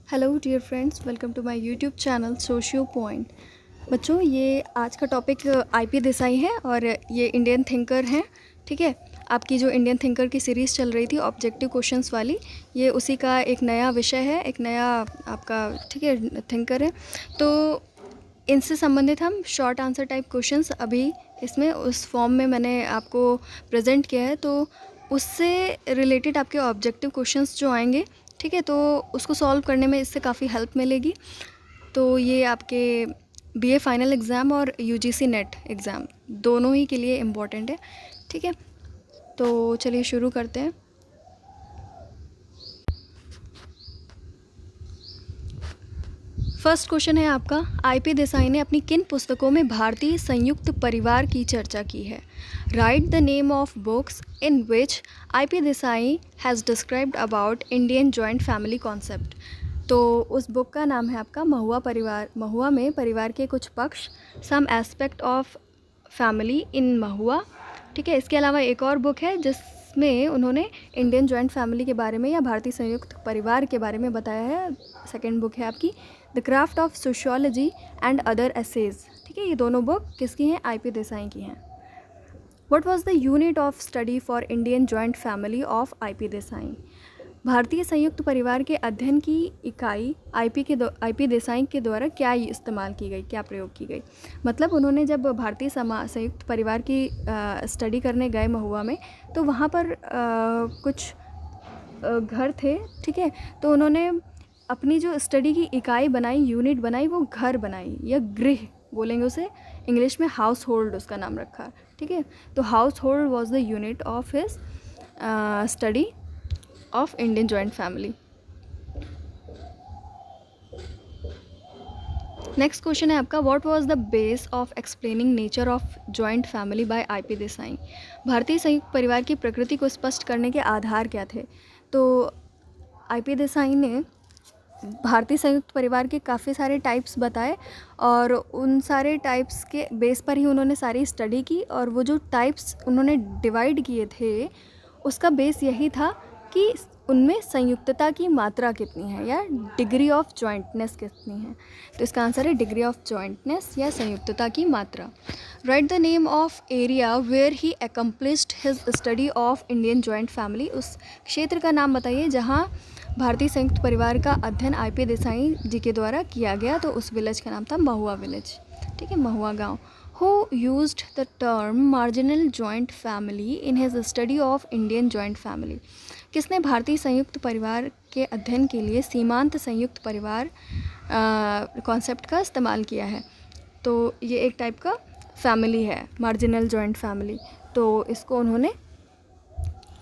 Hello dear friends, welcome to my YouTube channel socio point. बच्चों, ये आज का टॉपिक आईपी देसाई है और ये इंडियन थिंकर हैं। ठीक है, आपकी जो इंडियन थिंकर की सीरीज़ चल रही थी ऑब्जेक्टिव क्वेश्चंस वाली, ये उसी का एक नया विषय है, एक नया आपका ठीक है थिंकर है। तो इनसे संबंधित हम शॉर्ट आंसर टाइप क्वेश्चंस अभी इसमें उस फॉर्म में मैंने आपको प्रेजेंट किया है। तो उससे रिलेटेड आपके ऑब्जेक्टिव क्वेश्चंस जो आएंगे, ठीक है, तो उसको सॉल्व करने में इससे काफ़ी हेल्प मिलेगी। तो ये आपके बीए फाइनल एग्ज़ाम और यूजीसी नेट एग्ज़ाम दोनों ही के लिए इम्पॉर्टेंट है। ठीक है, तो चलिए शुरू करते हैं। फर्स्ट क्वेश्चन है आपका, आईपी देसाई ने अपनी किन पुस्तकों में भारतीय संयुक्त परिवार की चर्चा की है? Right the name of books in which IP Desai has described about Indian joint family concept. तो उस बुक का नाम है आपका महुआ परिवार। महुआ में परिवार के कुछ पक्ष, some aspect of family in महुआ। ठीक है, इसके अलावा एक और बुक है जिसमें उन्होंने इंडियन जॉइंट फैमिली के बारे में या भारतीय संयुक्त परिवार के बारे में बताया है। सेकेंड बुक है आपकी the craft of sociology and other essays. ठीक है, ये दोनों बुक किसकी हैं? आईपी देसाई की हैं। What was the unit of study for Indian joint family of IP Desai? भारतीय संयुक्त परिवार के अध्ययन की इकाई आईपी देसाई के द्वारा क्या इस्तेमाल की गई, क्या प्रयोग की गई? मतलब उन्होंने जब भारतीय संयुक्त परिवार की स्टडी करने गए महुआ में, तो वहाँ पर कुछ घर थे। ठीक है, तो उन्होंने अपनी जो स्टडी की इकाई बनाई, यूनिट बनाई, वो घर बनाई या गृह बोलेंगे उसे, इंग्लिश में हाउस होल्ड उसका नाम रखा। ठीक है, तो household was the unit of his study of Indian joint family. Next question है आपका, what was the base of explaining nature of joint family by IP Desai? भारतीय संयुक्त परिवार की प्रकृति को स्पष्ट करने के आधार क्या थे? तो आईपी देसाई ने भारतीय संयुक्त परिवार के काफ़ी सारे टाइप्स बताए और उन सारे टाइप्स के बेस पर ही उन्होंने सारी स्टडी की। और वो जो टाइप्स उन्होंने डिवाइड किए थे, उसका बेस यही था कि उनमें संयुक्तता की मात्रा कितनी है या डिग्री ऑफ जॉइंटनेस कितनी है। तो इसका आंसर है डिग्री ऑफ जॉइंटनेस या संयुक्तता की मात्रा। Write the name of area where he accomplished his study of Indian joint family. उस क्षेत्र का नाम बताइए जहाँ भारतीय संयुक्त परिवार का अध्ययन आईपी देसाई जी के द्वारा किया गया। तो उस विलेज का नाम था महुआ विलेज। ठीक है, महुआ गांव। Who used the term marginal joint family in his study of Indian joint family? किसने भारतीय संयुक्त परिवार के अध्ययन के लिए सीमांत संयुक्त परिवार कॉन्सेप्ट का इस्तेमाल किया है? तो ये एक टाइप का फैमिली है, मार्जिनल जॉइंट फैमिली। तो इसको उन्होंने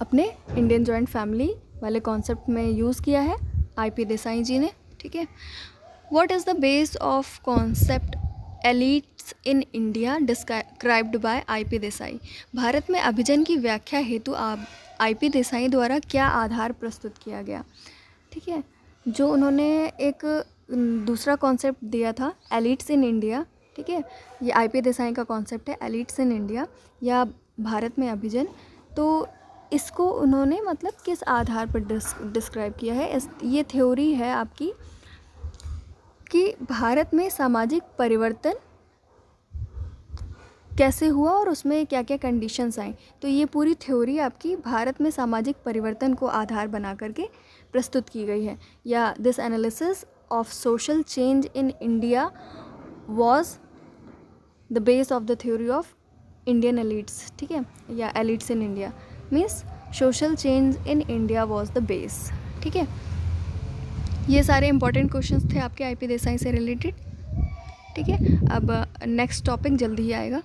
अपने इंडियन जॉइंट फैमिली वाले कॉन्सेप्ट में यूज़ किया है आईपी देसाई जी ने। ठीक है, what is the base of concept elites in India described bye IP Desai? Bharat में अभिजन की व्याख्या हेतु आईपी देसाई द्वारा क्या आधार प्रस्तुत किया गया? ठीक है, जो उन्होंने एक दूसरा कॉन्सेप्ट दिया था एलिट्स इन इंडिया। ठीक है, ये आईपी देसाई का कॉन्सेप्ट है एलिट्स इन इंडिया या भारत में अभिजन। तो इसको उन्होंने मतलब किस आधार पर डिस्क्राइब किया है? ये थ्योरी है आपकी कि भारत में सामाजिक परिवर्तन कैसे हुआ और उसमें क्या क्या कंडीशंस आई। तो ये पूरी थ्योरी आपकी भारत में सामाजिक परिवर्तन को आधार बना करके प्रस्तुत की गई है। या this analysis of social change in India was the base of the theory of Indian elites. ठीक है, या elites in India means social change in India was the base. ठीक है, ये सारे इंपॉर्टेंट क्वेश्चंस थे आपके आईपी देसाई से रिलेटेड। ठीक है, अब नेक्स्ट टॉपिक जल्दी ही आएगा।